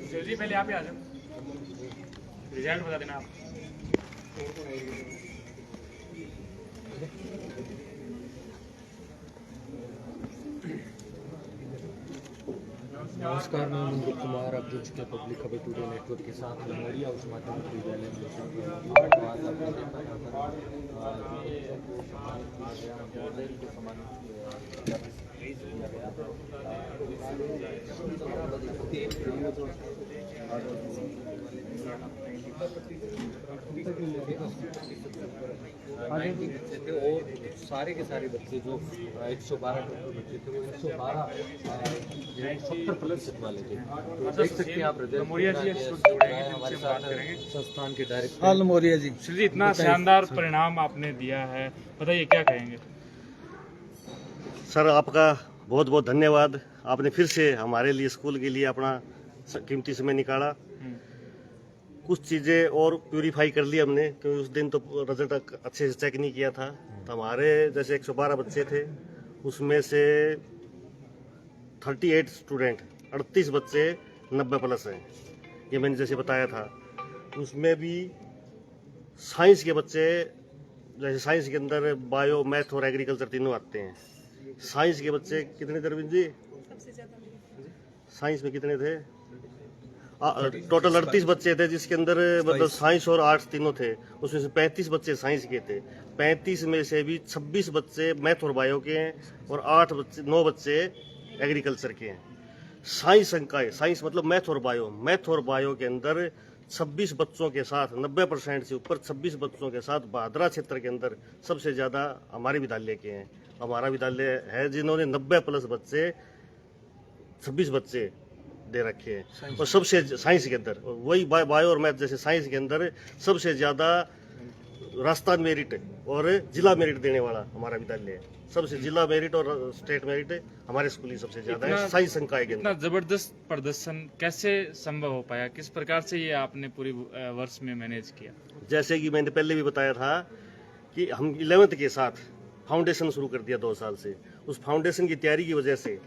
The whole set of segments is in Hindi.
जी पहले आप ही आ जाओ, रिजल्ट बता देना आप। नमस्कार, मैं मनोज कुमार। आप जुड़ चुके हैं पब्लिक खबर टुडे नेटवर्क के साथ। लंगड़िया उच्च माध्यमिक विद्यालय में आज आपने देखा यहाँ पर सम्मानित किया बच्चे थे और सारे के सारे बच्चे जो 112 टोटल बच्चे थे वो 170% वाले थे। तो देख सकते हैं आप हमारे साथ संस्थान के डायरेक्टर लमोरिया जी। जी, इतना शानदार परिणाम आपने दिया है, बताइए क्या कहेंगे? सर, आपका बहुत बहुत धन्यवाद। आपने फिर से हमारे लिए, स्कूल के लिए अपना कीमती समय निकाला। कुछ चीज़ें और प्यूरीफाई कर ली हमने, क्योंकि उस दिन तो रिजल्ट अच्छे से चेक नहीं किया था। तो हमारे जैसे 112 बच्चे थे, उसमें से 38 स्टूडेंट 38 बच्चे 90+ हैं। ये मैंने जैसे बताया था। उसमें भी साइंस के बच्चे, जैसे साइंस के अंदर बायो, मैथ और एग्रीकल्चर तीनों आते हैं। साइंस के बच्चे कितने थे रविंद्र जी? सबसे ज्यादा साइंस में कितने थे? टोटल 38 बच्चे थे, जिसके अंदर मतलब साइंस और आर्ट्स तीनों थे। उसमें से 35 बच्चे साइंस के थे। 35 में से भी 26 बच्चे मैथ और बायो के हैं और 9 बच्चे एग्रीकल्चर के हैं। साइंस संकाय, साइंस मतलब मैथ और बायो के अंदर 26 बच्चों के साथ 90% से ऊपर 26 बच्चों के साथ बहादुरा क्षेत्र के अंदर सबसे ज़्यादा हमारे विद्यालय के हैं। हमारा विद्यालय है जिन्होंने 90+ बच्चे, 26 बच्चे दे रखे हैं। और सबसे साइंस के अंदर वही बायो और मैथ, जैसे साइंस के अंदर सबसे ज़्यादा राजस्थान मेरिट और जिला मेरिट देने वाला हमारा विद्यालय है। सबसे जिला मेरिट और स्टेट मेरिट हमारे स्कूल ही सबसे ज़्यादा है साइंस संकाय के अंदर। इतना जबरदस्त प्रदर्शन कैसे संभव हो पाया? किस प्रकार से ये आपने पूरी वर्ष में मैनेज किया? जैसे कि मैंने पहले भी बताया था कि हम 11th के साथ फाउंडेशन शुरू कर दिया 2 साल से। उस फाउंडेशन की तैयारी की वजह से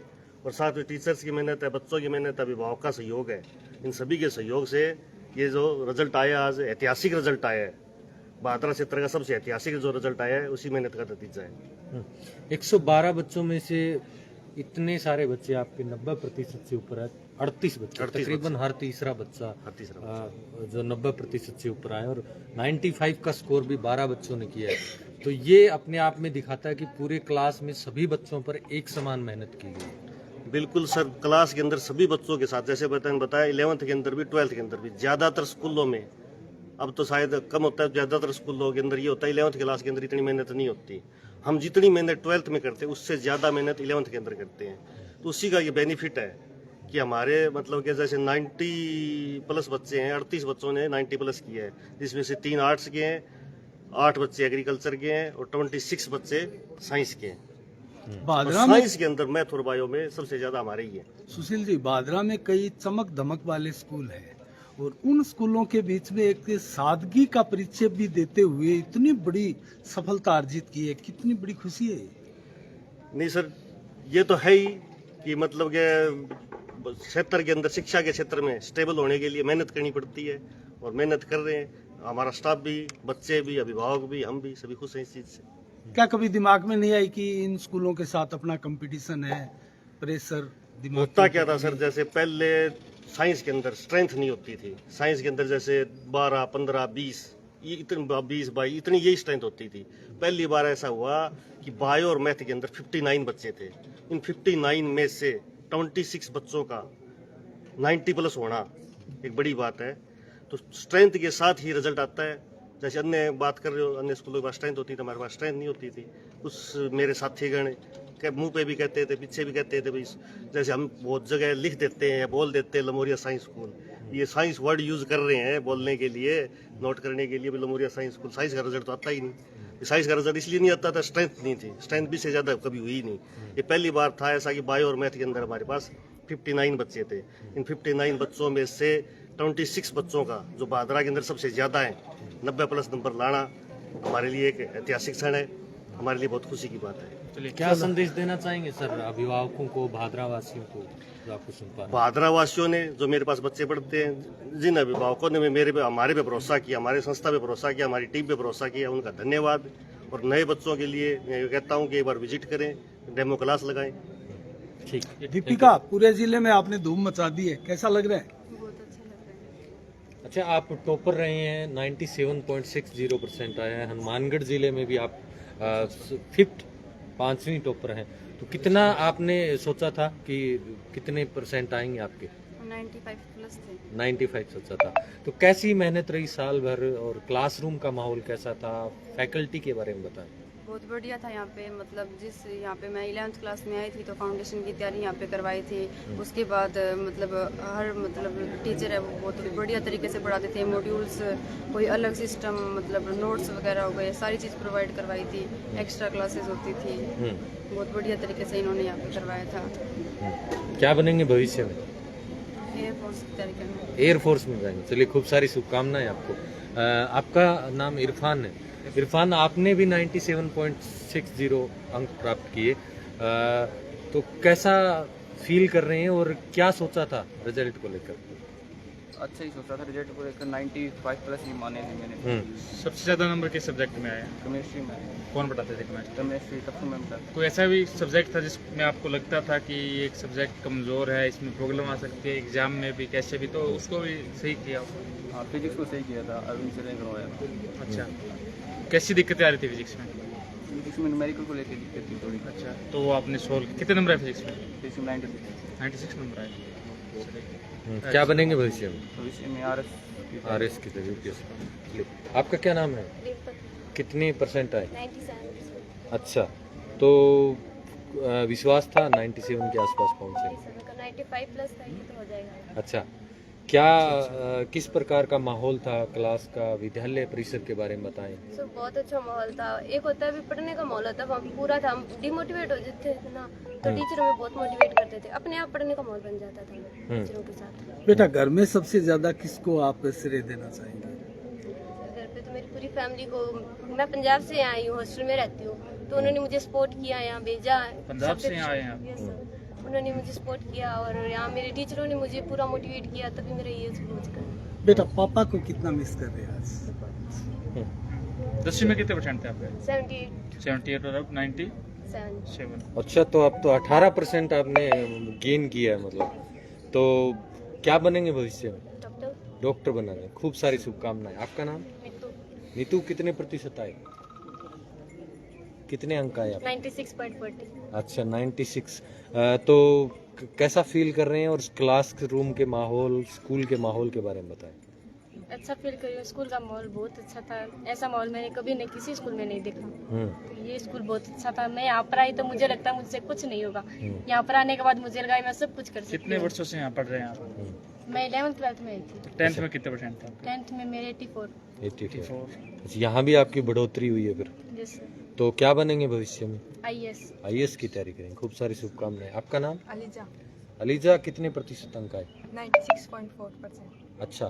और साथ में टीचर्स की मेहनत है, बच्चों की मेहनत है, अभिभावक का सहयोग है, इन सभी के सहयोग से ये जो रिजल्ट आया, आज ऐतिहासिक रिजल्ट आया है, बहादुरा क्षेत्र का सबसे ऐतिहासिक जो रिजल्ट आया है, उसी मेहनत का नतीजा है। 112 बच्चों में से इतने सारे बच्चे आपके 90% से ऊपर है। 38 बच्चे, तकरीबन हर तीसरा बच्चा जो 90% से ऊपर आया और 95 का स्कोर भी 12 बच्चों ने किया है। तो ये अपने आप में दिखाता है कि पूरे क्लास में सभी बच्चों पर एक समान मेहनत की गई। बिल्कुल सर, क्लास के अंदर सभी बच्चों के साथ, जैसे बताया 11th के अंदर भी, 12th के अंदर भी, ज़्यादातर स्कूलों में, अब तो शायद कम होता है, ज़्यादातर स्कूलों के अंदर ये होता है 11th क्लास के अंदर इतनी मेहनत नहीं होती। हम जितनी मेहनत 12th में करते हैं उससे ज़्यादा मेहनत 11th के अंदर करते हैं। तो उसी का ये बेनिफिट है कि हमारे मतलब कि जैसे 90+ बच्चे हैं, 38 बच्चों ने 90+ किया है, जिसमें से 3 आर्ट्स के हैं, 8 बच्चे एग्रीकल्चर के हैं और 26 बच्चे साइंस के हैं। बादरा में साइंस के अंदर मैथ और बायो में सबसे ज्यादा हमारे ही है। सुशील जी, बादरा में कई चमक धमक वाले स्कूल हैं और उन स्कूलों के बीच में एक सादगी का परिचय भी देते हुए इतनी बड़ी सफलता अर्जित की है, कितनी बड़ी खुशी है। नहीं सर, ये तो है ही कि मतलब के क्षेत्र के अंदर, शिक्षा के क्षेत्र में स्टेबल होने के लिए मेहनत करनी पड़ती है और मेहनत कर रहे हैं। हमारा स्टाफ भी, बच्चे भी, अभिभावक भी, हम भी सभी खुश हैं इस चीज से। क्या कभी दिमाग में नहीं आई कि इन स्कूलों के साथ अपना कंपटीशन है, प्रेशर दिमाग होता क्या था सर, जैसे पहले साइंस के अंदर स्ट्रेंथ नहीं होती थी। साइंस के अंदर जैसे 12, 15, 20, ये इतनी 20, 22 इतनी यही स्ट्रेंथ होती थी। पहली बार ऐसा हुआ कि बायो और मैथ के अंदर 59 बच्चे थे। इन 59 में से 26 बच्चों का 90+ होना एक बड़ी बात है। तो स्ट्रेंथ के साथ ही रिजल्ट आता है। जैसे अन्य बात कर रहे हो, अन्य स्कूलों के पास स्ट्रेंथ होती थी, हमारे पास स्ट्रेंथ नहीं होती थी। कुछ मेरे साथीगण मुंह पे भी कहते थे, पीछे भी कहते थे, भाई जैसे हम बहुत जगह लिख देते हैं, बोल देते हैं लमोरिया साइंस स्कूल, ये साइंस वर्ड यूज कर रहे हैं बोलने के लिए, नोट करने के लिए, लमोरिया साइंस स्कूल। साइंस का रिजल्ट तो आता ही नहीं। साइंस का रिजल्ट इसलिए नहीं आता था, स्ट्रेंथ नहीं थी, स्ट्रेंथ भी से ज्यादा कभी हुई नहीं। ये पहली बार था ऐसा कि बायो और मैथ के अंदर हमारे पास 59 बच्चे थे। इन 59 बच्चों में से 26 बच्चों का, जो बहादुरा के अंदर सबसे ज्यादा है, 90+ नंबर लाना हमारे लिए एक ऐतिहासिक क्षण है। हमारे लिए बहुत खुशी की बात है। चलिए क्या संदेश देना चाहेंगे सर अभिभावकों को, भादरा वासियों को जो आपको सुन पा रहे हैं? भादरा वासियों ने, जो मेरे पास बच्चे पढ़ते हैं, जिन अभिभावकों ने हमारे पे भरोसा किया, हमारे संस्था पे भरोसा किया, हमारी टीम पे भरोसा किया, उनका धन्यवाद। और नए बच्चों के लिए मैं कहता हूँ कि एक बार विजिट करें, डेमो क्लास लगाएं। ठीक। दीपिका, पूरे जिले में आपने धूम मचा दी है, कैसा लग रहा है? बहुत अच्छा लग रहा है। अच्छा, आप टॉपर रहे हैं, 97.60% आया है। हनुमानगढ़ जिले में भी आप 5वीं टॉपर हैं। तो कितना आपने सोचा था कि कितने % आएंगे आपके? 95 प्लस थे। 95 सोचा था। तो कैसी मेहनत रही साल भर, और क्लासरूम का माहौल कैसा था? फैकल्टी के बारे में बताएं। बहुत बढ़िया था यहाँ पे, मतलब यहाँ पे मैं 11th क्लास में आई थी तो फाउंडेशन की तैयारी यहाँ पे करवाई थी। उसके बाद हर टीचर है वो बहुत बढ़िया तरीके से पढ़ाते थे। मॉड्यूल्स, कोई अलग सिस्टम, नोट्स वगैरह हो गए, सारी चीज़ प्रोवाइड करवाई थी। एक्स्ट्रा क्लासेस होती थी, बहुत बढ़िया तरीके से इन्होंने यहाँ पे करवाया था। क्या बनेंगे भविष्य में? एयरफोर्स की तैयारी करना। एयरफोर्स में जाएंगे। चलिए, खूब सारी शुभकामनाएं आपको। आपका नाम इरफान है। इरफान, आपने भी 97.60 अंक प्राप्त किए, तो कैसा फील कर रहे हैं और क्या सोचा था रिजल्ट को लेकर? अच्छा ही सोचा था रिजल्ट को लेकर। 95 प्लस ही माने हैं मैंने। सबसे ज्यादा नंबर किस सब्जेक्ट में आया? केमिस्ट्री में। कौन पढ़ाते थे केमिस्ट्री? केमिस्ट्री सबसे मैं बताता। कोई ऐसा भी सब्जेक्ट था जिसमें आपको लगता था कि ये एक सब्जेक्ट कमज़ोर है, इसमें प्रॉब्लम आ सकती है एग्जाम में भी, कैसे भी, तो उसको भी सही किया? हाँ, फिजिक्स को सही किया था, अरविंद से नहीं करवाया था। अच्छा, कैसी दिक्कतें आ रही थी फिजिक्स में? फिजिक्स में न्यूमेरिकल को लेकर दिक्कत थी थोड़ी। अच्छा, तो वो आपने सोल्व, कितने नंबर है फिजिक्स में? फिजिक्स में 96 नंबर आए। क्या बनेंगे भविष्य में? भविष्य में RS की तरीके से। आपका क्या नाम है? कितने % आए? 97%। अच्छा, तो विश्वास था 97 के आसपास पहुंचे? 95 प्लस था, ये तो हो जाएगा। अच्छा, क्या किस प्रकार का माहौल था क्लास का? विद्यालय परिसर के बारे में बताएं। सो बहुत अच्छा माहौल था। एक होता है अभी पढ़ने का माहौल होता है, वहाँ पूरा था, हम डिमोटिवेट हो जाते थे ना, तो टीचर हमें बहुत मोटिवेट करते थे, अपने आप पढ़ने का माहौल बन जाता था टीचरों के साथ। बेटा, घर में सबसे ज्यादा किसको आप श्रेय देना चाहेंगे? घर पे तो मेरी पूरी फैमिली को। मैं पंजाब से आई हूँ, हॉस्टल में रहती हूँ, तो उन्होंने मुझे सपोर्ट किया, यहाँ भेजा। पंजाब से यहाँ आए हैं आप? Yes, sir। उन्होंने मुझे सपोर्ट किया और यहाँ मेरे टीचरों ने मुझे पूरा मोटिवेट किया, तभी मेरा ये सोच कर। बेटा, पापा को कितना मिस कर रहे हैं आज? 10वीं में कितने % थे आपके? 78 और अब 97। अच्छा, तो अब तो 18% आपने गेन किया है, मतलब। तो क्या बनेंगे भविष्य में? डॉक्टर। डॉक्टर बनाने। खूब सारी शुभकामनाएं। आपका नाम? नीतू, कितने % आए? कितने अंक आए आप? 96.40। अच्छा, 96। तो कैसा फील कर रहे हैं, और क्लास रूम के माहौल, स्कूल के माहौल के बारे में बताएं। अच्छा फील कर रही हूँ, स्कूल का माहौल बहुत अच्छा था। ऐसा माहौल मैंने कभी नहीं किसी स्कूल में नहीं देखा। तो ये स्कूल बहुत अच्छा था। मैं यहाँ पर आई तो मुझे लगता है मुझसे कुछ नहीं होगा। यहाँ पर आने के बाद मुझे लगा मैं सब कुछ कर सकती कितने हूँ। वर्षों से यहाँ पढ़ रहे हैं आप? मैं 11th 12th में आई थी। 10th में कितने % थे? 10th में मेरे 84। 84। अच्छा, यहाँ भी आपकी बढ़ोतरी हुई है फिर? Yes sir. तो क्या बनेंगे भविष्य में? IAS। की तैयारी करेंगे। खूब सारी शुभकामनाएं। आपका नाम? अलीजा। अलीजा, कितने % अंक आए? 96.4%। अच्छा,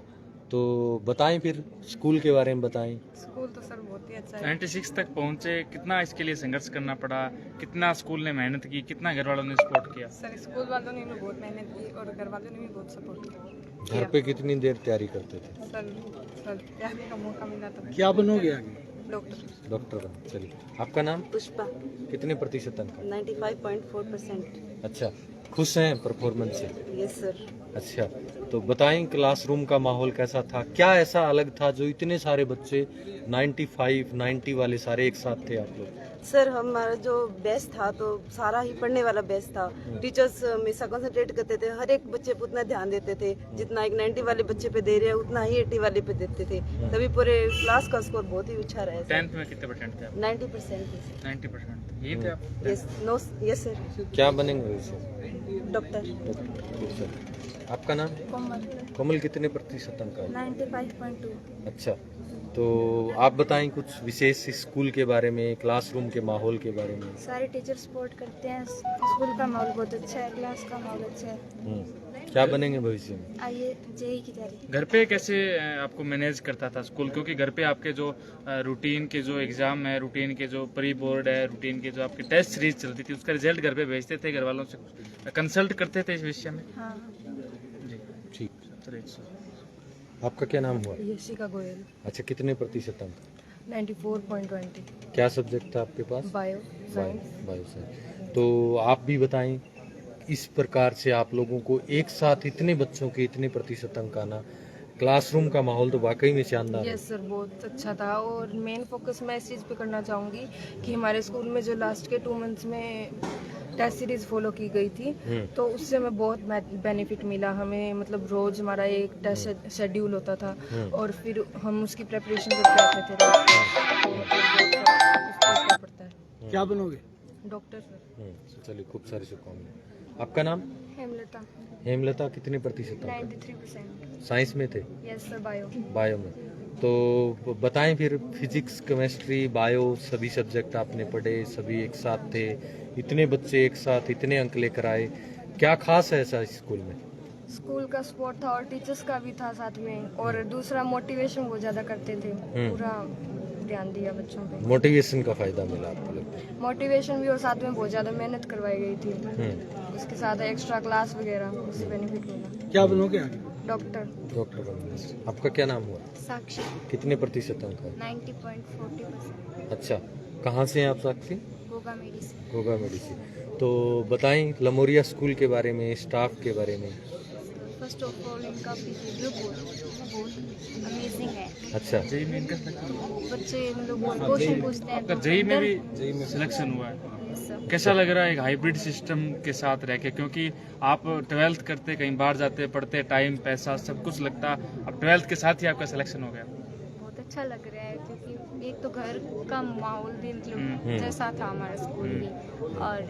तो बताएं फिर स्कूल के बारे में बताएं। स्कूल तो सर बहुत ही अच्छा है। 96 तक पहुँचे, कितना इसके लिए संघर्ष करना पड़ा, कितना स्कूल ने मेहनत की, कितना घर वालों ने सपोर्ट किया? सर स्कूल वालों ने भी बहुत मेहनत की और घर वालों ने भी बहुत सपोर्ट किया। घर पे कितनी देर तैयारी करते थे? सर तैयारी का मौका मिला तो क्या बनोगे आगे? डॉक्टर बने। चलिए, आपका नाम? पुष्पा। कितने % अंक? 95.4%। अच्छा, खुश हैं परफॉर्मेंस से? Yes sir. अच्छा, तो बताएं क्लासरूम का माहौल कैसा था? क्या ऐसा अलग था जो इतने सारे बच्चे 95, 90 वाले सारे एक साथ थे आप लोग? सर हमारा जो बेस्ट था तो सारा ही पढ़ने वाला बेस्ट था। टीचर्स हमेशा कंसंट्रेट करते थे, हर एक बच्चे पे उतना ध्यान देते थे जितना एक 90 वाले बच्चे पे दे रहे हैं उतना ही 80 वाले पे देते थे, तभी पूरे क्लास का स्कोर बहुत ही अच्छा रहा। 10th में कितने % थे आप? 90%। 90%। यही थे आप? Yes sir. क्या बनेंगे वैसे? डॉक्टर। ठीक सर। आपका नाम? कोमल। कमल, कितने प्रतिशत अंक आए? 95.2। अच्छा, तो आप बताएं कुछ विशेष स्कूल के बारे में, क्लासरूम के माहौल के बारे में। सारे टीचर सपोर्ट करते हैं, स्कूल का माहौल बहुत अच्छा है, क्लास का माहौल अच्छा है। क्या बनेंगे भविष्य में? आइए जेई की तैयारी। घर पे कैसे आपको मैनेज करता था स्कूल, क्योंकि घर पे आपके जो रूटीन के जो एग्जाम है, रूटीन के जो प्री बोर्ड है, रूटीन के जो आपकी टेस्ट सीरीज चलती थी, उसका रिजल्ट घर पे भेजते थे, घर वालों से कंसल्ट करते थे इस विषय में? हाँ। जी ठीक। चलिए। आपका क्या नाम हुआ? यशिका गोयल। अच्छा, कितने प्रतिशत अंक? 94.20। क्या सब्जेक्ट था आपके पास? Bio bio science. तो आप भी बताएं, इस प्रकार से आप लोगों को एक साथ इतने बच्चों के इतने प्रतिशत अंक आना, क्लासरूम का माहौल तो वाकई में शानदार है। यस सर, बहुत अच्छा था। और मेन फोकस मैं इस चीज़ पे करना चाहूँगी कि हमारे स्कूल में जो लास्ट के 2 मंथ्स में टेस्ट सीरीज फॉलो की गई थी, तो उससे हमें बहुत बेनिफिट मिला। हमें मतलब रोज हमारा एक टेस्ट शेड्यूल होता था और फिर हम उसकी प्रिपरेशन करके आते थे। तो मतलब पड़ता है। क्या बनोगे? Doctor sir. चलिए, खूब सारी शुभकामनाएं। आपका नाम? हेमलता। हेमलता, कितने प्रतिशत अंक? 93%। साइंस में थे? Yes sir, bio. बायो में। तो बताएं फिर, फिजिक्स, केमिस्ट्री, बायो सभी सब्जेक्ट आपने पढ़े, सभी एक साथ थे, इतने बच्चे एक साथ इतने अंक लेकर आए, क्या खास है ऐसा इस स्कूल में? स्कूल का सपोर्ट था और टीचर्स का भी था साथ में, और दूसरा मोटिवेशन बहुत ज्यादा करते थे, पूरा ध्यान दिया बच्चों पे। मोटिवेशन का फायदा मिला आपको लगता है? मोटिवेशन भी, और साथ में बहुत ज्यादा मेहनत करवाई गई थी, उसके साथ एक्स्ट्रा क्लास वगैरह, उससे बेनिफिट मिला। क्या बनोगे आगे? डॉक्टर। डॉक्टर बनोगे। आपका क्या नाम हुआ? साक्षी। कितने प्रतिशत अंक है? 90.40%। अच्छा, कहाँ से हैं आप साक्षी? गोगा मेडी से। गोगा मेडी से। तो बताएं लमोरिया स्कूल के बारे में, स्टाफ के बारे में। फर्स्ट ऑफ ऑल इनका बिहेवियर बहुत अमेजिंग है। अच्छा, जेई में इनका बच्चे मतलब क्वेश्चन पूछते हैं। आपका जेई में भी सिलेक्शन हुआ है? कैसा लग रहा है एक हाइब्रिड सिस्टम के साथ रह के, क्योंकि आप 12th करते, कहीं बाहर जाते, पढ़ते, टाइम पैसा सब कुछ लगता, अब 12th के साथ ही आपका सिलेक्शन हो गया? बहुत अच्छा लग रहा है, क्योंकि एक तो घर का माहौल भी मतलब जैसा था हमारा स्कूल भी, और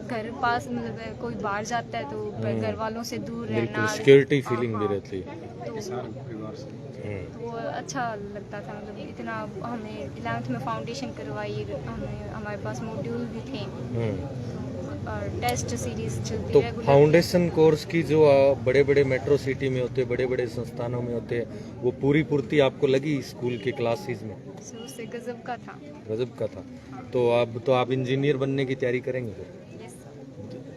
घर पास मतलब कोई बाहर जाता है तो घर वालों से दूर रहना, सिक्योरिटी फीलिंग भी रहती है। तो वो अच्छा लगता था। मतलब इतना हमें 11th में फाउंडेशन करवाई, हमारे पास मॉड्यूल भी थे और टेस्ट सीरीज चलती तो रेगुलर। फाउंडेशन कोर्स की जो बड़े बड़े मेट्रो सिटी में होते, बड़े बड़े संस्थानों में होते हैं, वो पूरी पूर्ति आपको लगी स्कूल के क्लासेस में? उससे गजब का था। गजब का था। तो अब तो आप इंजीनियर बनने की तैयारी करेंगे फिर?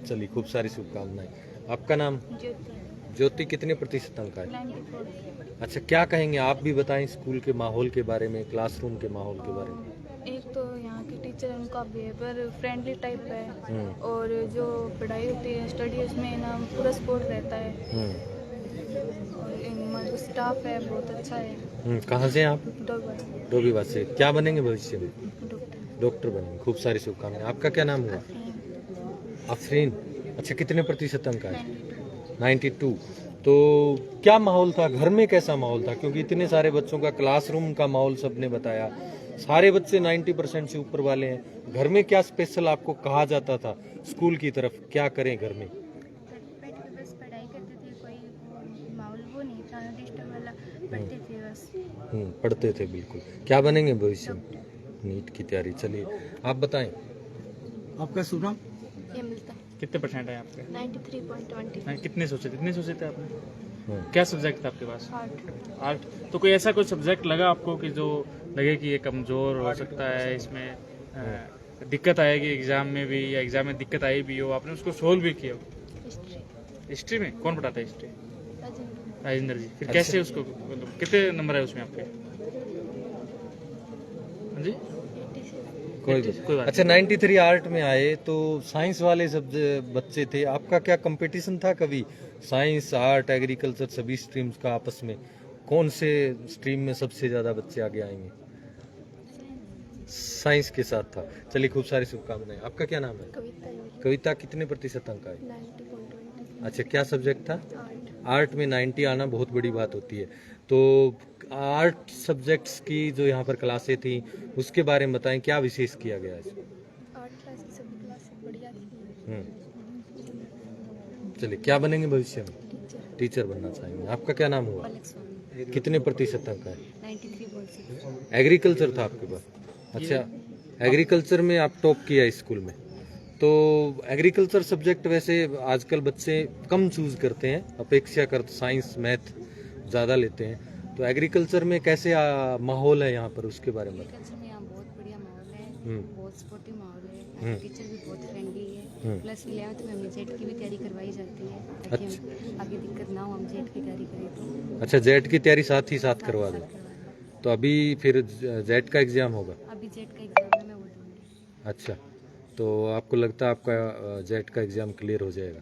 चलिए, खूब सारी शुभकामनाएं। आपका नाम? ज्योति। ज्योति, कितने प्रतिशत अंक आए? 94। अच्छा, क्या कहेंगे आप भी बताएं स्कूल के माहौल के बारे में, क्लासरूम के माहौल के बारे में। एक तो यहाँ के टीचर, उनका बिहेवियर फ्रेंडली टाइप है, और जो पढ़ाई होती है स्टडी, उसमें ना पूरा सपोर्ट रहता है, और जो स्टाफ है बहुत अच्छा है। कहाँ से हैं आप? डॉक्टर। डोबीबाद से। क्या बनेंगे भविष्य में? डॉक्टर। डॉक्टर बनेंगे। खूब सारी शुभकामनाएं। आपका क्या नाम हुआ? अफरीन। अच्छा, कितने प्रतिशत अंक आए? 92। तो क्या माहौल था घर में, कैसा माहौल था? क्योंकि इतने सारे बच्चों का, क्लासरूम का माहौल सबने बताया, सारे बच्चे 90% से ऊपर वाले हैं। घर में क्या स्पेशल आपको कहा जाता था स्कूल की तरफ, क्या करें घर में? बस पढ़ाई करते थे, कोई माहौल वो नहीं था डिस्टर्ब वाला, पढ़ते थे बस। पढ़ते थे, बिल्कुल। क्या बनेंगे भविष्य में? नीट की तैयारी। चलिए, आप बताएं। आपका शुभ नाम? हेमलता। कितने परसेंट है आपके? 93.20। कितने सोचे थे आपने? क्या सब्जेक्ट था आपके पास? आर्ट। तो कोई ऐसा कोई सब्जेक्ट लगा आपको कि जो लगे कि ये कमजोर हो सकता है, इसमें दिक्कत आएगी एग्जाम में भी, या एग्जाम में दिक्कत आई भी हो, आपने उसको सोल्व भी किया हो? हिस्ट्री में कौन पढ़ाता है हिस्ट्री? राजेंद्र जी। फिर कैसे उसको, मतलब कितने नंबर है उसमें आपके? हाँ जी, कोई बात। अच्छा, 93 आर्ट में आए तो साइंस वाले सब बच्चे थे, आपका क्या कंपटीशन था कभी? साइंस, आर्ट, एग्रीकल्चर सभी स्ट्रीम्स का आपस में, कौन से स्ट्रीम में सबसे ज्यादा बच्चे आगे आएंगे? साइंस के साथ था। चलिए, खूब सारी शुभकामनाएं। आपका क्या नाम है? कविता। कविता, कितने प्रतिशत अंक आए? 90.20। अच्छा, क्या सब्जेक्ट था? आर्ट। आर्ट में 90 आना बहुत बड़ी बात होती है। तो आर्ट सब्जेक्ट्स की जो यहाँ पर क्लासें थी, उसके बारे में बताएं, क्या विशेष किया गया है? आर्ट क्लासेस, सभी क्लासेस बढ़िया थी। चलिए, क्या बनेंगे भविष्य में? टीचर बनना चाहेंगे। आपका क्या नाम हुआ? कितने प्रतिशत अंक है? 93.6। एग्रीकल्चर था आपके पास? अच्छा, एग्रीकल्चर में आप टॉप किया इस स्कूल में। तो एग्रीकल्चर सब्जेक्ट वैसे आजकल बच्चे कम चूज करते हैं, अपेक्षाकृत साइंस मैथ ज़्यादा लेते हैं। तो एग्रीकल्चर में कैसे माहौल है यहाँ पर, उसके बारे में? एग्रीकल्चर में यहाँ बहुत बढ़िया माहौल है, बहुत सपोर्टिव माहौल है, टीचर भी बहुत फ्रेंडली है। प्लस 11th में हमें जेट की भी तैयारी करवाई जाती है, ताकि हम आगे दिक्कत ना हो, हम जेट की तैयारी करें तो। अच्छा, जेट की तैयारी साथ ही साथ करवा दो। तो अभी फिर जेट का एग्जाम होगा? अभी जेट का एग्जाम है, मैं वो दूंगी। अच्छा, तो आपको लगता है आपका जेट का एग्जाम क्लियर हो जाएगा?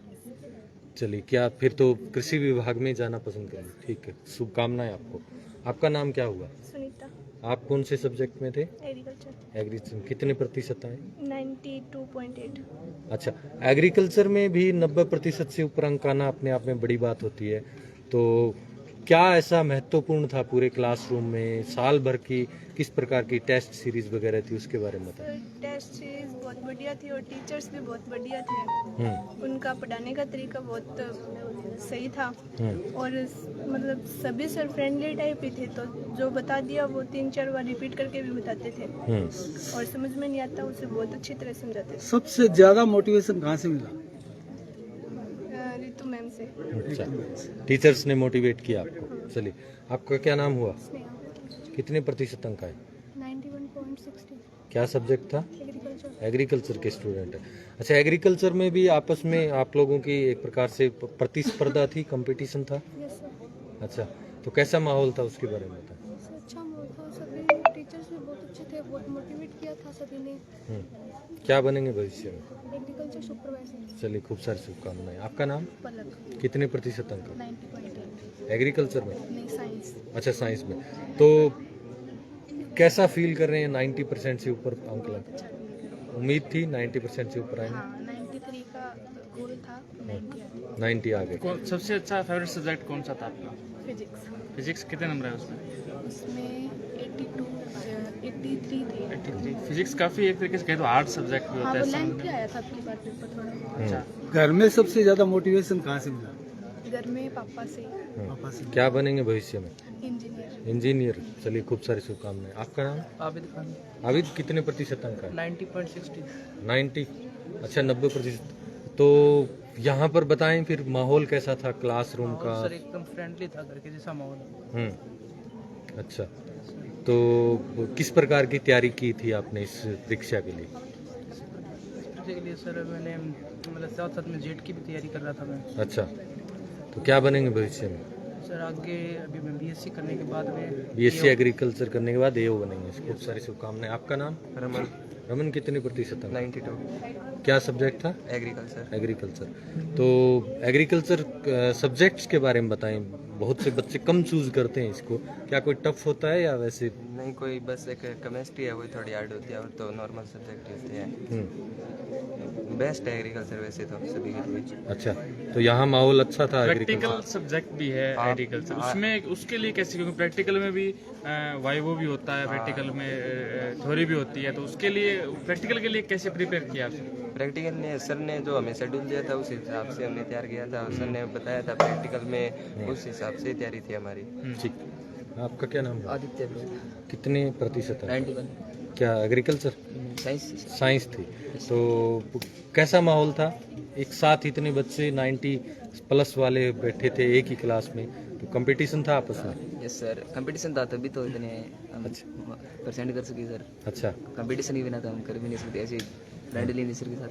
चलिए, क्या फिर तो कृषि विभाग में जाना पसंद करेंगे? ठीक है, शुभकामनाएं आपको। आपका नाम क्या हुआ? सुनीता। आप कौन से सब्जेक्ट में थे? एग्रीकल्चर। एग्रीकल्चर कितने प्रतिशत आए? 92.8। अच्छा, एग्रीकल्चर में भी 90% से ऊपर अंक आना अपने आप में बड़ी बात होती है। तो क्या ऐसा महत्वपूर्ण था पूरे क्लासरूम में? साल भर की किस प्रकार की टेस्ट सीरीज वगैरह थी, उसके बारे में बताएं। टेस्ट सीरीज बहुत बढ़िया थी और टीचर्स भी बहुत बढ़िया थे। उनका पढ़ाने का तरीका बहुत सही था और मतलब सभी सर फ्रेंडली टाइप ही थे, तो जो बता दिया वो 3-4 बार रिपीट करके भी बताते थे और समझ में नहीं आता उसे बहुत अच्छी तरह समझाते थे। सबसे ज्यादा मोटिवेशन कहाँ से मिला? रितु मैम से। अच्छा, टीचर्स ने मोटिवेट किया आपको। चलिए, आपका क्या नाम हुआ? कितने प्रतिशत अंक आए? 91.60। क्या सब्जेक्ट था? एग्रीकल्चर। एग्रीकल्चर के स्टूडेंट है। अच्छा, एग्रीकल्चर में भी आपस में आप लोगों की एक प्रकार से प्रतिस्पर्धा थी, कंपटीशन था? Yes sir. अच्छा, तो कैसा माहौल था, उसके बारे में बताएं। अच्छा माहौल था, सभी टीचर्स भी बहुत अच्छे थे, बहुत मोटिवेट किया था सभी ने। क्या बनेंगे भविष्य में? Agriculture supervisor. चलिए, खूब सारी शुभकामनाएं। आपका नाम? पलक। कितने प्रतिशत अंक? 90.8। एग्रीकल्चर में? नहीं, साइंस। अच्छा, साइंस में। तो कैसा फील कर रहे हैं? 90% से ऊपर अंक लगे, उम्मीद थी 90% से ऊपर आएंगे? हाँ, 93 का गोल था, 90 आ गया। 90 आ गए। सबसे अच्छा फेवरेट सब्जेक्ट कौन सा था आपका? फिजिक्स। फिजिक्स कितने नंबर है उसमें? उसमें 83 थे। 83। फिजिक्स काफी एक तरीके से कहे तो हार्ड सब्जेक्ट भी हाँ, होता वो है लेंथ समझने भी आया था आपकी बार पेपर थोड़ा। अच्छा, घर में सबसे ज्यादा मोटिवेशन कहाँ से मिला? घर में पापा से। पापा से। क्या बनेंगे भविष्य में? इंजीनियर। इंजीनियर। चलिए, खूब सारी शुभकामनाएं। आपका नाम? आबिद खान। आबिद, कितने प्रतिशत अंक है? 90.60। 90। अच्छा, 90%। तो यहाँ पर बताएं फिर माहौल कैसा था क्लासरूम का? सर एकदम फ्रेंडली था, घर के जैसा माहौल। अच्छा, तो किस प्रकार की तैयारी की थी आपने इस परीक्षा के लिए? के लिए सर मैंने मतलब साथ साथ में जेट की भी तैयारी कर रहा था मैं। अच्छा, तो क्या बनेंगे भविष्य में? सर आगे अभी मैं बीएससी करने के बाद में बीएससी एग्रीकल्चर करने के बाद एओ बनेंगे। खूब सारी शुभकामनाएं। आपका नाम? रमन। रमन, कितने प्रतिशत? 92। क्या सब्जेक्ट था? एग्रीकल्चर। एग्रीकल्चर। तो एग्रीकल्चर सब्जेक्ट्स के बारे में बताएं। बहुत से बच्चे कम चूज करते हैं इसको, क्या कोई टफ होता है या वैसे? नहीं, कोई बस एक केमिस्ट्री है, वो थोड़ी हार्ड होती है और तो नॉर्मल सब्जेक्ट होते हैं। बेस्ट है एग्रीकल्चर वैसे तो सभी के लिए। अच्छा, तो यहाँ माहौल अच्छा था? प्रैक्टिकल सब्जेक्ट भी है एग्रीकल्चर, उसमें उसके लिए कैसे? क्योंकि प्रैक्टिकल में भी वाइवो भी होता है, प्रैक्टिकल में थ्योरी भी होती है, तो उसके लिए प्रैक्टिकल के लिए कैसे प्रिपेयर किया आपने? प्रैक्टिकल में सर ने जो हमें शेड्यूल दिया था उस हिसाब से हमने तैयार किया था, सर ने बताया था प्रैक्टिकल में, उस हिसाब से तैयारी थी हमारी। ठीक। आपका क्या नाम है? आदित्य। कितने प्रतिशत है? 91। क्या एग्रीकल्चर? साइंस। साइंस थी। तो कैसा माहौल था? एक साथ इतने बच्चे 90+ वाले बैठे थे एक ही क्लास में, तो कंपटीशन था आपस में? यस सर, कंपटीशन था तभी तो इतने परसेंट कर सके सर। अच्छा, कंपटीशन ही बिना तो हम कर भी नहीं सकते ऐसे फ्रेंडली नेचर के साथ।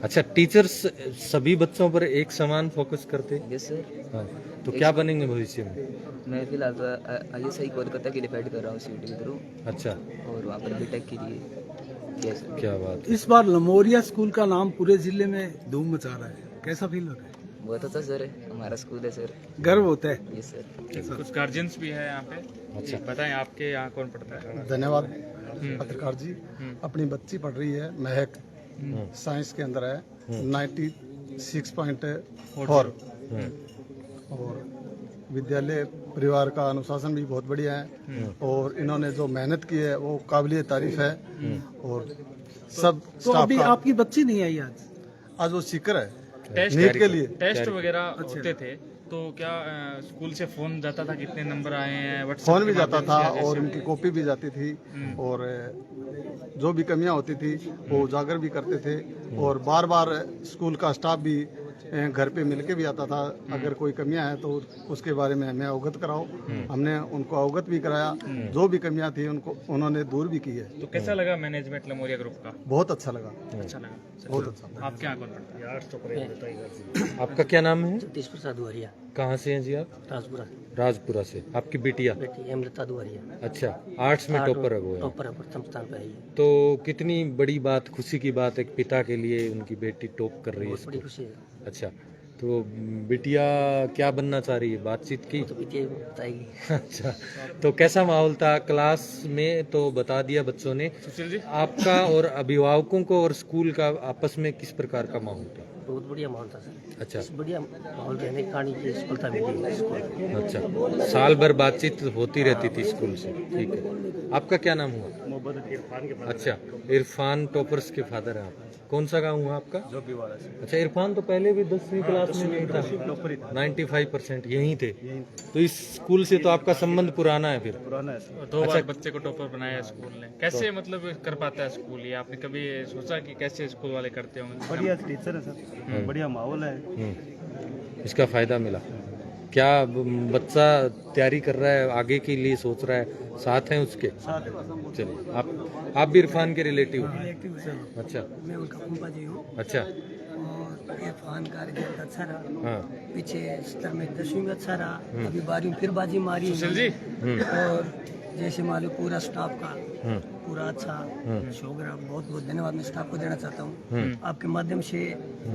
अच्छा, टीचर्स सभी बच्चों पर एक समान फोकस करते? Yes sir. हाँ, तो क्या बनेंगे भविष्य में? मैं फिलहाल तो ISI कोलकाता के लिए फाइट कर रहा हूँ CUT के थ्रू, अच्छा, और वहाँ पर बीटेक के लिए। Yes sir. क्या बात। इस बार लमोरिया स्कूल का नाम पूरे जिले में धूम मचा रहा है, कैसा फील हो रहा है? बहुत अच्छा सर है, हमारा स्कूल है सर। गर्व होता है? Yes sir. कुछ गार्जियंस भी है यहाँ पे। अच्छा, बताएं आपके यहाँ कौन पढ़ता है? धन्यवाद पत्रकार जी। अपनी बच्ची पढ़ रही है, महक, साइंस के अंदर है, 96.4। और विद्यालय परिवार का अनुशासन भी बहुत बढ़िया है और इन्होंने जो मेहनत की है वो काबिलिए तारीफ है। और सब तो स्टाफ अभी का आपकी बच्ची नहीं आई आज? आज वो सीकर है, टेस्ट नीट के लिए टेस्ट वगैरह होते थे तो क्या स्कूल से फोन जाता था कितने नंबर आए हैं, व्हाट्सएप फोन भी के जाता माध्यम था से या जैसे और भी? उनकी कॉपी भी जाती थी और जो भी कमियां होती थी वो उजागर भी करते थे और बार बार स्कूल का स्टाफ भी घर पे मिलके भी आता था। अगर कोई कमियां हैं तो उसके बारे में हमें अवगत कराओ। हमने उनको अवगत भी कराया, जो भी कमियां थी उनको उन्होंने दूर भी की है। तो कैसा लगा मैनेजमेंट लमोरिया ग्रुप का? बहुत अच्छा लगा, अच्छा लगा। बहुत अच्छा। आप क्या कौन पढ़ता है? आपका क्या नाम है? सतीश प्रसाद दुआरिया, कहाँ से हैं जी आप? राजपुरा राजपुरा से। आपकी बिटिया? बेटी अमृता दुआरिया अच्छा, आर्ट्स में टॉपर है वो है। टॉपर है, प्रथम स्थान पर है। तो कितनी बड़ी बात, खुशी की बात एक पिता के लिए, उनकी बेटी टॉप कर रही है बहुत बड़ी इसको। खुशी है। अच्छा, तो बिटिया क्या बनना चाह रही है, बातचीत की? तो बिटिया बताएगी। अच्छा, तो कैसा माहौल था क्लास में? तो बता दिया बच्चों ने। सुशील जी, आपका और अभिभावकों को और स्कूल का आपस में किस प्रकार का माहौल था? बहुत बढ़िया माहौल था सर। अच्छा, इस बढ़िया माहौल रहने के कारण ये सफलता मिली है इसको। अच्छा, साल भर बातचीत होती रहती थी स्कूल से, ठीक है। आपका क्या नाम हुआ? मोहम्मद इरफान के अच्छा, इरफान टॉपर्स के फादर हैं आप। कौन सा गाँव हुआ आपका? जोगीवाड़ा से। अच्छा, इरफान तो पहले भी 10वीं क्लास में नहीं था, 95% यहीं थे। तो इस स्कूल से तो आपका संबंध पुराना है फिर? पुराना है। 2 बार बच्चे को टॉपर बनाया स्कूल ने। कैसे मतलब कर पाता है स्कूल ये? आपने कभी सोचा कि कैसे स्कूल वाले करते होंगे? बढ़िया टीचर है सर, बढ़िया माहौल है। इसका फायदा मिला। क्या बच्चा तैयारी कर रहा है, आगे के लिए सोच रहा है, साथ हैं उसके? चलिए, आप भी इरफान के रिलेटिव? अच्छा, मैं उनका फूफा जी हूँ अच्छा, और इरफान का रिजल्ट अच्छा रहा। हाँ, पीछे स्तर में 10वीं में अच्छा रहा, अभी 12वीं फिर बाजी मारी। सुशील जी, और जैसे मान लो पूरा स्टाफ का पूरा अच्छा शौक रहा। बहुत बहुत धन्यवाद मैं स्टाफ को देना चाहता हूँ। आपके माध्यम से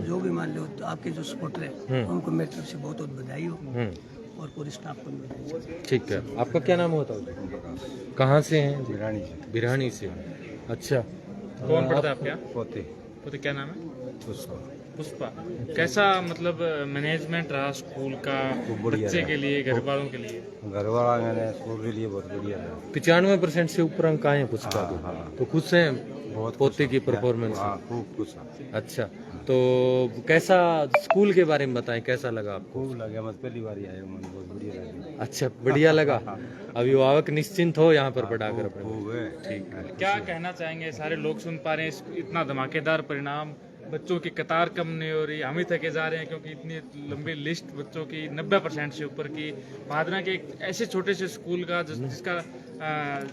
जो भी मान लो तो आपके जो सपोर्टर है उनको मेरी तरफ से बहुत बहुत बधाई हो और पूरे स्टाफ को भी बधाई। ठीक है। आपका क्या नाम होता है? कहाँ से हैं? बिरानी से। अच्छा, कौन पढ़ता है आपके यहाँ? पोते पोते क्या नाम है? पुष्पा। कैसा मतलब मैनेजमेंट रहा स्कूल का बच्चे के लिए, घर वालों के लिए? घर वाला मैंने स्कूल के लिए बहुत बढ़िया है। 95% से ऊपर अंक आए हैं पुष्पा को। तो खुश हैं पोते की परफॉर्मेंस? खूब खुश है। अच्छा, तो कैसा स्कूल के बारे में बताएं, कैसा लगा आपको? खूब लगा, मैं पहली बार आया हूँ, बहुत बढ़िया लगा। अच्छा, बढ़िया लगा। अभिभावक निश्चिंत हो यहाँ पर पढ़ाकर अपने? ठीक है। क्या कहना चाहेंगे? सारे लोग सुन पा रहे हैं इतना धमाकेदार परिणाम, बच्चों की कतार कम नहीं हो रही, हम ही थके जा रहे हैं क्योंकि इतनी लंबी लिस्ट बच्चों की 90% से ऊपर की। भादरा के एक ऐसे छोटे से स्कूल का जिसका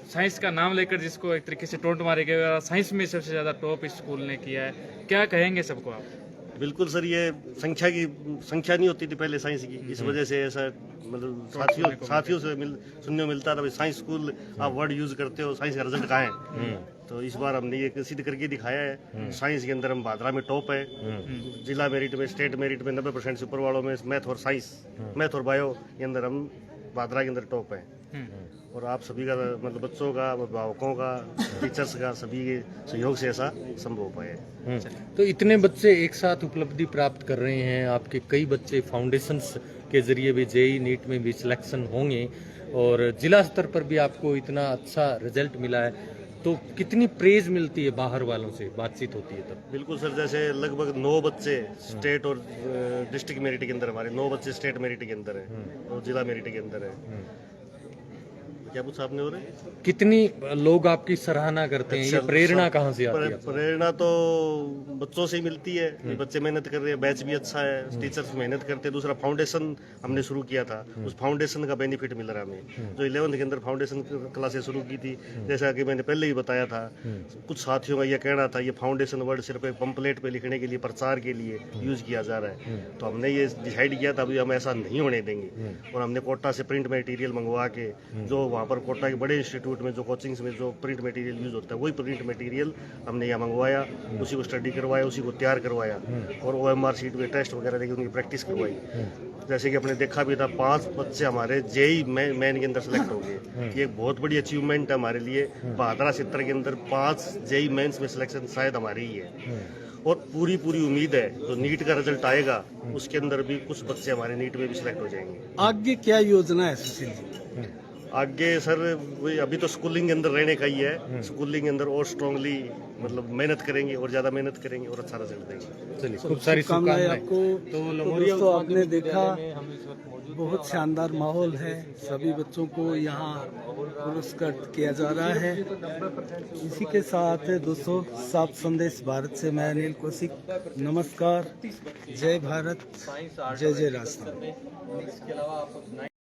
साइंस का नाम लेकर जिसको एक तरीके से टोंट मारे गए, साइंस में सबसे ज्यादा टॉप इस स्कूल ने किया है, क्या कहेंगे सबको आप? बिल्कुल सर, ये संख्या नहीं होती थी पहले साइंस की, इस वजह से ऐसा मतलब साथियों से सुनने को मिलता था भाई साइंस स्कूल आप वर्ड यूज करते हो, साइंस का रिजल्ट कहाँ है। तो इस बार हमने ये सिद्ध करके दिखाया है। साइंस के अंदर हम भादरा में टॉप है, जिला मेरिट में, स्टेट मेरिट में 90% से ऊपर वालों में मैथ और साइंस, मैथ और बायो के अंदर हम भादरा के अंदर टॉप है। और आप सभी का मतलब बच्चों का, अभिभावकों का, टीचर्स का, सभी के सहयोग से ऐसा संभव हो पाया। तो इतने बच्चे एक साथ उपलब्धि प्राप्त कर रहे हैं, आपके कई बच्चे फाउंडेशंस के जरिए भी जेई नीट में भी सिलेक्शन होंगे और जिला स्तर पर भी आपको इतना अच्छा रिजल्ट मिला है, तो कितनी प्रेज मिलती है बाहर वालों से बातचीत होती है तब? बिल्कुल सर, जैसे लगभग 9 बच्चे स्टेट और डिस्ट्रिक्ट मेरिट के अंदर, हमारे 9 बच्चे स्टेट मेरिट के अंदर है और जिला मेरिट के अंदर है। क्या पूछा आपने? और कितनी लोग आपकी सराहना करते हैं? ये प्रेरणा कहाँ से आती है? प्रेरणा तो बच्चों से ही मिलती है। ये बच्चे मेहनत कर रहे हैं, बैच भी अच्छा है, टीचर्स मेहनत करते हैं। दूसरा फाउंडेशन हमने शुरू किया था, उस फाउंडेशन का बेनिफिट मिल रहा है हमें। जो 11th के अंदर फाउंडेशन क्लासेस शुरू की थी, जैसा कि मैंने पहले ही बताया था, कुछ साथियों का यह कहना था ये फाउंडेशन वर्ड सिर्फ एक पंपलेट पे लिखने के लिए, प्रचार के लिए यूज किया जा रहा है। तो हमने ये डिसाइड किया था अभी हम ऐसा नहीं होने देंगे और हमने कोटा से प्रिंट मटेरियल मंगवा के, जो वहाँ पर कोटा के बड़े इंस्टीट्यूट में जो कोचिंग्स में जो प्रिंट मटेरियल यूज होता है, वही प्रिंट मटेरियल हमने यहाँ मंगवाया, उसी को स्टडी करवाया, उसी को तैयार करवाया और OMR शीट में टेस्ट वगैरह देके उनकी प्रैक्टिस करवाई। जैसे कि आपने देखा भी था, 5 बच्चे हमारे जेई मेन के अंदर सेलेक्ट हो गए। ये एक बहुत बड़ी अचीवमेंट है हमारे लिए। भादरा क्षेत्र के अंदर 5 जेई मेंस में सिलेक्शन शायद हमारी ही है और पूरी उम्मीद है जो नीट का रिजल्ट आएगा उसके अंदर भी कुछ बच्चे हमारे नीट में भी सिलेक्ट हो जाएंगे। आगे क्या योजना है सुशील जी? आगे सर वही अभी तो स्कूलिंग के अंदर रहने का ही है। स्कूलिंग के अंदर और स्ट्रांगली मतलब मेहनत करेंगे और ज्यादा मेहनत करेंगे और अच्छा रिजल्ट देंगे। चलिए खूब सारी शुभकामनाएं शुभकामनाएं। आपको। तो तो लमोरिया दोस्तों उत्पादन आपने देखा विद्यालय में हम इस वक्त मौजूद बहुत शानदार माहौल है। सभी बच्चों को यहाँ पुरस्कृत किया जा रहा है। इसी के साथ दोस्तों साफ संदेश भारत से मैं अनिल कौशिक, नमस्कार, जय भारत, जय जय राजस्थान। इसके अलावा आप